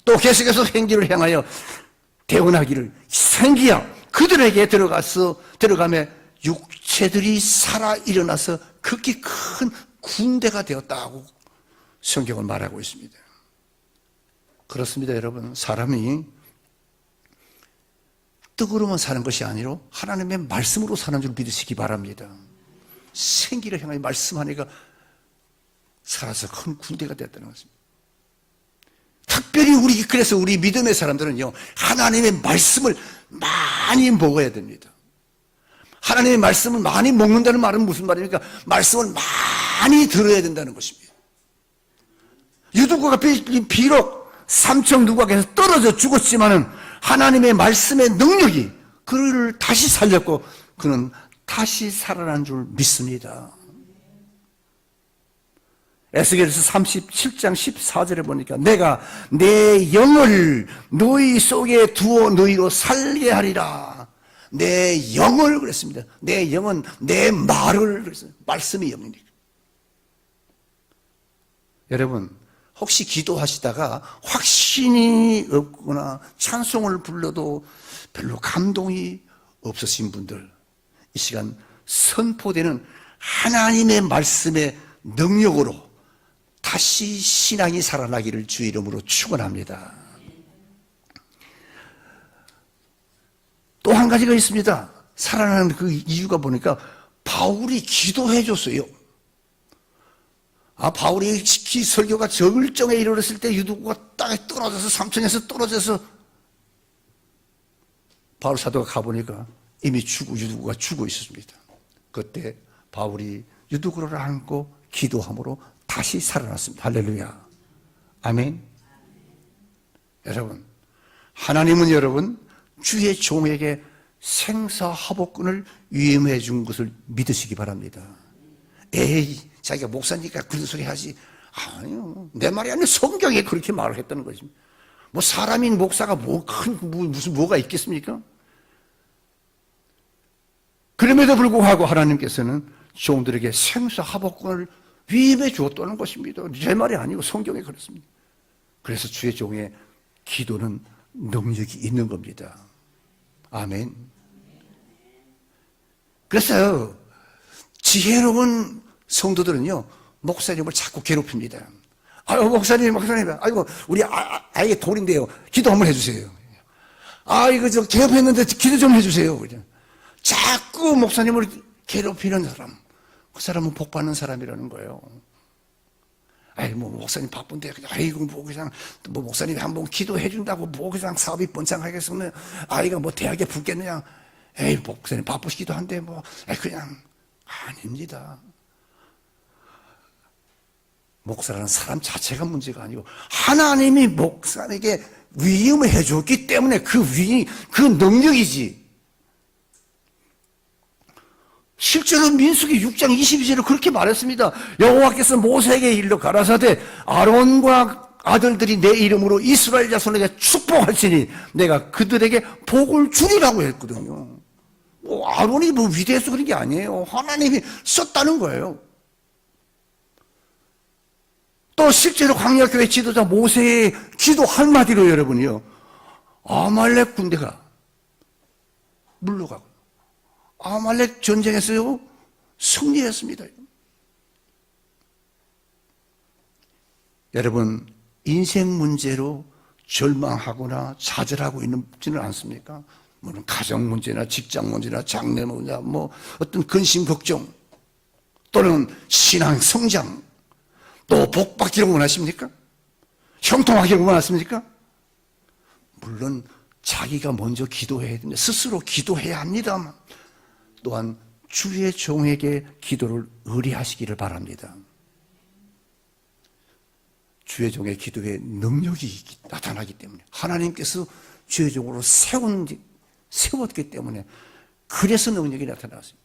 또 계속해서 생기를 향하여 대언하기를 생기야 그들에게 들어가며 육체들이 살아 일어나서 극히 큰 군대가 되었다고 성경은 말하고 있습니다. 그렇습니다, 여러분. 사람이 떡으로만 사는 것이 아니라 하나님의 말씀으로 사는 줄 믿으시기 바랍니다. 생기를 향하여 말씀하니까 살아서 큰 군대가 되었다는 것입니다. 특별히 그래서 우리 믿음의 사람들은요, 하나님의 말씀을 많이 먹어야 됩니다. 하나님의 말씀을 많이 먹는다는 말은 무슨 말입니까? 말씀을 많이 들어야 된다는 것입니다. 유두고가 비록 삼청 누각에서 떨어져 죽었지만은 하나님의 말씀의 능력이 그를 다시 살렸고 그는 다시 살아난 줄 믿습니다. 에스겔서 37장 14절에 보니까 내가 내 영을 너희 속에 두어 너희로 살게 하리라. 내 영을 그랬습니다. 내 영은 내 말을 그랬어요. 말씀이 영이니까. 여러분, 혹시 기도하시다가 확신이 없거나 찬송을 불러도 별로 감동이 없으신 분들, 이 시간 선포되는 하나님의 말씀의 능력으로 다시 신앙이 살아나기를 주의 이름으로 축원합니다. 또 한 가지가 있습니다. 살아나는 그 이유가 보니까 바울이 기도해 줬어요. 바울이 설교가 절정에 이르렀을 때 유두구가 땅에 떨어져서 삼천에서 떨어져서 바울 사도가 가보니까 이미 유두구가 죽어 있었습니다. 그때 바울이 유두구를 안고 기도함으로 다시 살아났습니다. 할렐루야. 아멘. 여러분, 하나님은 여러분 주의 종에게 생사화복권을 위임해 준 것을 믿으시기 바랍니다. 에이, 자기가 목사니까 그런 소리 하지. 아니요, 내 말이 아니라 성경에 그렇게 말을 했다는 것입니다. 뭐 사람인 목사가 무슨 뭐가 있겠습니까? 그럼에도 불구하고 하나님께서는 종들에게 생사화복권을 위임해 주었다는 것입니다. 제 말이 아니고 성경에 그렇습니다. 그래서 주의 종의 기도는 능력이 있는 겁니다. 아멘. 그래서 지혜로운 성도들은요, 목사님을 자꾸 괴롭힙니다. 아유, 목사님, 아이고, 우리 아이의 돌인데요. 기도 한번 해주세요. 이거 저 개업했는데 기도 좀 해주세요. 자꾸 목사님을 괴롭히는 사람, 그 사람은 복 받는 사람이라는 거예요. 뭐 목사님 바쁜데, 아이고, 그냥, 목사님이 한번 기도해 준다고, 그냥 사업이 번창하겠으면, 아이가 대학에 붙겠느냐. 목사님 바쁘시기도 한데, 그냥, 아닙니다. 목사라는 사람 자체가 문제가 아니고, 하나님이 목사에게 위임을 해 줬기 때문에 그 위임, 그 능력이지. 실제로 민수기 6장 22절에 그렇게 말했습니다. 여호와께서 모세에게 일러 가라사대 아론과 아들들이 내 이름으로 이스라엘 자손에게 축복할지니 내가 그들에게 복을 주리라고 했거든요. 아론이 위대해서 그런 게 아니에요. 하나님이 썼다는 거예요. 또 실제로 광야교회 지도자 모세의 기도 한마디로 여러분이요, 아말렉 군대가 물러가고 아말렉 전쟁에서요 승리했습니다. 여러분, 인생 문제로 절망하거나 좌절하고 있지는 않습니까? 물론 가정 문제나 직장 문제나 장래 문제나 어떤 근심 걱정 또는 신앙 성장, 또 복 받기를 원하십니까? 형통하기를 원하십니까? 물론 자기가 먼저 기도해야 됩니다. 스스로 기도해야 합니다만 또한 주의 종에게 기도를 의뢰하시기를 바랍니다. 주의 종의 기도에 능력이 나타나기 때문에, 하나님께서 주의 종으로 세웠기 때문에, 그래서 능력이 나타났어요.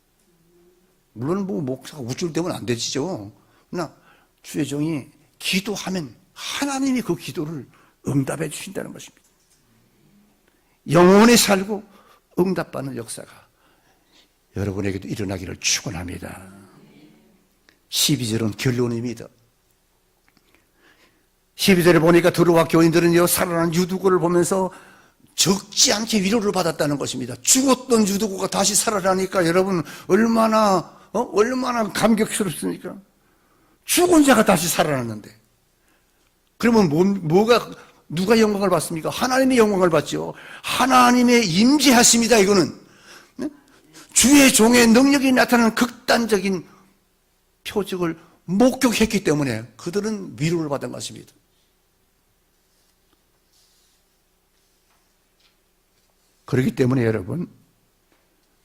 물론 목사가 우쭐대면 안 되지죠. 그러나 주의 종이 기도하면 하나님이 그 기도를 응답해 주신다는 것입니다. 영원히 살고 응답받는 역사가 여러분에게도 일어나기를 축원합니다. 12절은 결론입니다. 12절에 보니까 들어와 교인들은요, 살아난 유두고를 보면서 적지 않게 위로를 받았다는 것입니다. 죽었던 유두고가 다시 살아나니까 여러분 얼마나 감격스럽습니까? 죽은 자가 다시 살아났는데, 그러면 누가 영광을 받습니까? 하나님의 영광을 받죠. 하나님의 임재하심이다. 이거는 주의 종의 능력이 나타나는 극단적인 표적을 목격했기 때문에 그들은 위로를 받은 것입니다. 그렇기 때문에 여러분,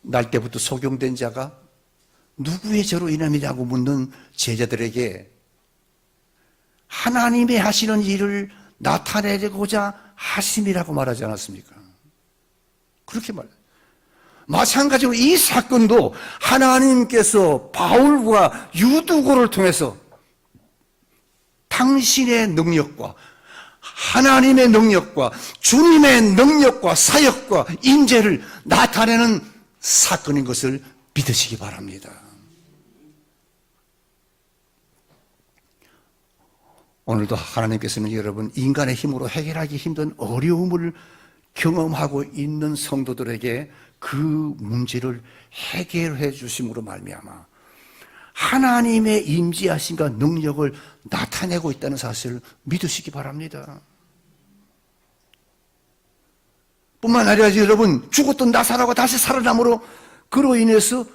날 때부터 소경된 자가 누구의 죄로 인함이냐고 묻는 제자들에게 하나님의 하시는 일을 나타내고자 하심이라고 말하지 않았습니까? 그렇게 말해요. 마찬가지로 이 사건도 하나님께서 바울과 유두고를 통해서 당신의 능력과 하나님의 능력과 주님의 능력과 사역과 임재를 나타내는 사건인 것을 믿으시기 바랍니다. 오늘도 하나님께서는 여러분, 인간의 힘으로 해결하기 힘든 어려움을 경험하고 있는 성도들에게 그 문제를 해결해 주심으로 말미암아 하나님의 임재하심과 능력을 나타내고 있다는 사실을 믿으시기 바랍니다. 뿐만 아니라 여러분, 죽었던 나사로가 다시 살아남으로 그로 인해서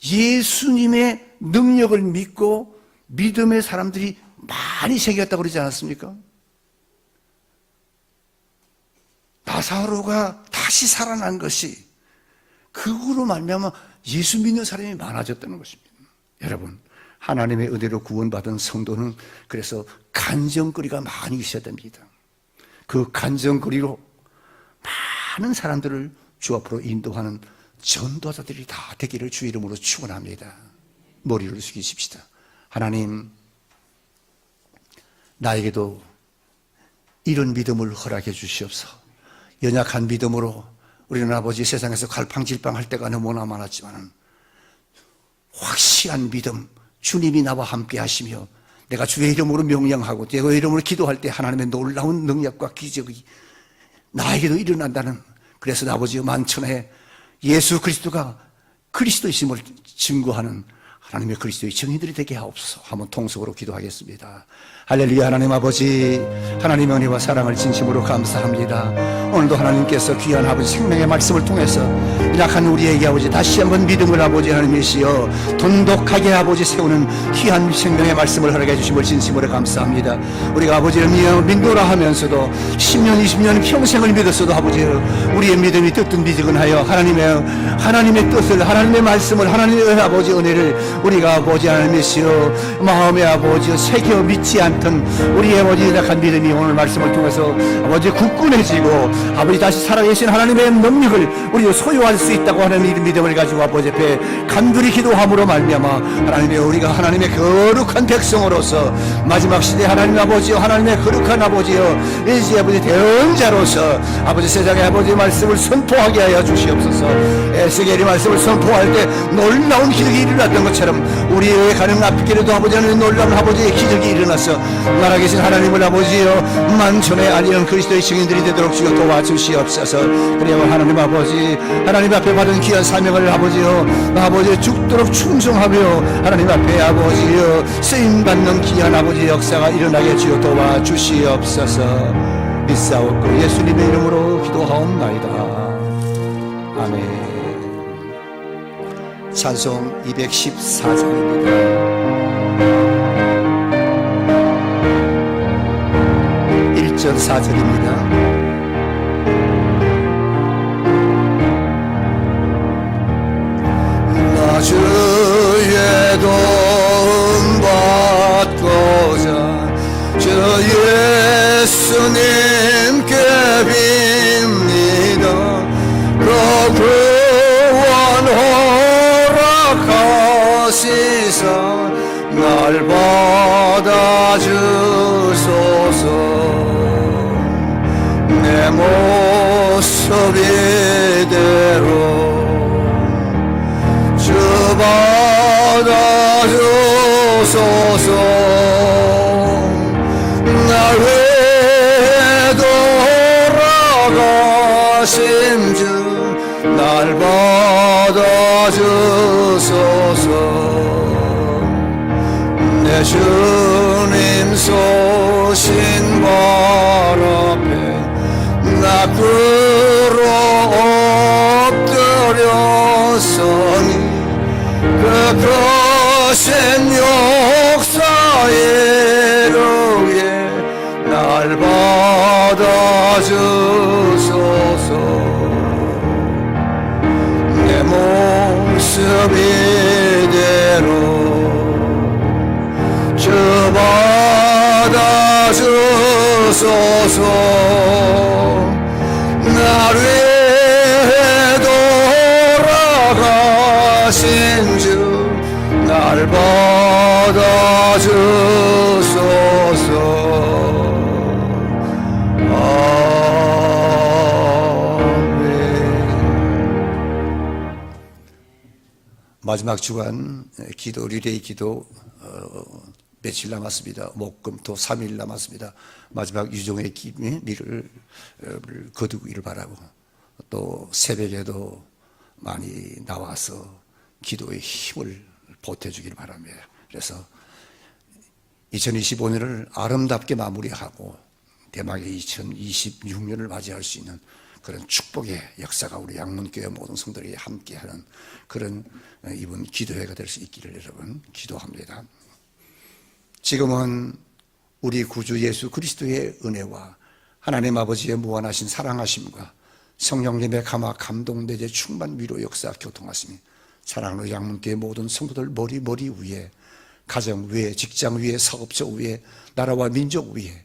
예수님의 능력을 믿고 믿음의 사람들이 많이 생겼다고 그러지 않았습니까? 나사로가 다시 살아난 것이 그거로 말미암아 예수 믿는 사람이 많아졌다는 것입니다. 여러분, 하나님의 은혜로 구원받은 성도는 그래서 간증거리가 많이 있어야 됩니다. 그 간증거리로 많은 사람들을 주 앞으로 인도하는 전도자들이 다 되기를 주 이름으로 축원합니다. 머리를 숙이십시다. 하나님, 나에게도 이런 믿음을 허락해 주시옵소서. 연약한 믿음으로 우리는 아버지 세상에서 갈팡질팡할 때가 너무나 많았지만 확실한 믿음, 주님이 나와 함께 하시며 내가 주의 이름으로 명령하고 주의 이름으로 기도할 때 하나님의 놀라운 능력과 기적이 나에게도 일어난다는, 그래서 아버지 만천하에 예수 그리스도가 그리스도이심을 증거하는 하나님의 그리스도의 증인들이 되게 하옵소서. 한번 통속으로 기도하겠습니다. 할렐루야. 하나님 아버지, 하나님의 은혜와 사랑을 진심으로 감사합니다. 오늘도 하나님께서 귀한 아버지 생명의 말씀을 통해서 약한 우리에게 아버지 다시 한번 믿음을 아버지 하나님이시여 돈독하게 아버지 세우는 귀한 생명의 말씀을 허락해 주심을 진심으로 감사합니다. 우리가 아버지를 믿노라 하면서도 10년 20년 평생을 믿었어도 아버지 우리의 믿음이 뜨뜻미지근하여 하나님의 뜻을, 하나님의 말씀을, 하나님의 아버지 은혜를 우리가 아버지 하나님이시여 마음에 아버지 새겨 믿지 않던 우리의 아버지 약한 믿음이 오늘 말씀을 통해서 아버지 굳건해지고 아버지 다시 살아계신 하나님의 능력을 우리가 소유할 수 있다고 하는 믿음을 가지고 아버지 앞에 간절히 기도함으로 말미암아 하나님의 우리가 하나님의 거룩한 백성으로서 마지막 시대 하나님 아버지여 하나님의 거룩한 아버지여 일지 아버지 대언자로서 아버지 세상의 아버지 말씀을 선포하게 하여 주시옵소서. 에스겔이 말씀을 선포할 때 놀라운 기적이 일어났던 것처럼 우리의 가는 앞길에도 아버지 하나님 놀라운 아버지의 기적이 일어나서 살아계신 하나님을 아버지여 만천에 알리는 그리스도의 증인들이 되도록 주여 도와주시옵소서. 그리고 하나님 아버지 하나님 앞에 받은 귀한 사명을 아버지여 죽도록 충성하며 하나님 앞에 아버지여 쓰임받는 귀한 아버지의 역사가 일어나게 주여 도와주시옵소서. 믿사옵고 예수님의 이름으로 기도하옵나이다. 아멘. 찬송 214장입니다. 1절 4절입니다. 나 주의 도움 받고자 주 예수님께 빕니다. 그 구원 허락하시사 날 받아주소서. 내 모습 이대로 주 받아주소서. 날 위해 돌아가신 주 날 받아주소서. 내 주님 쏘신 발 앞에 나 꿇어 엎드렸으니 그 거센 역사의 이루에 날 받아주소서. 내 모습 이대로 주 받아주소서. 날 위해 돌아가신 주 날 받아주소서. 아멘. 마지막 주간 기도 리레이 기도 며칠 남았습니다. 목금토 3일 남았습니다. 마지막 유종의 기미를 거두기를 바라고 또 새벽에도 많이 나와서 기도의 힘을 보태주기를 바랍니다. 그래서 2025년을 아름답게 마무리하고 대망의 2026년을 맞이할 수 있는 그런 축복의 역사가 우리 양문교회 모든 성도들이 함께하는 그런 이번 기도회가 될 수 있기를 여러분 기도합니다. 지금은 우리 구주 예수 그리스도의 은혜와 하나님 아버지의 무한하신 사랑하심과 성령님의 감화 감동 내재 충만 위로 역사 교통하심이 사랑하는 양문교의 모든 성도들 머리 위에, 가정 위에, 직장 위에, 사업자 위에, 나라와 민족 위에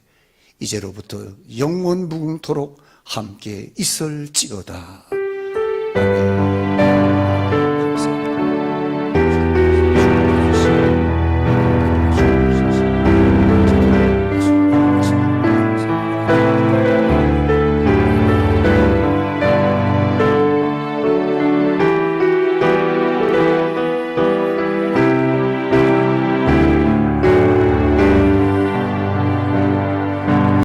이제로부터 영원 무궁토록 함께 있을지어다. 아멘.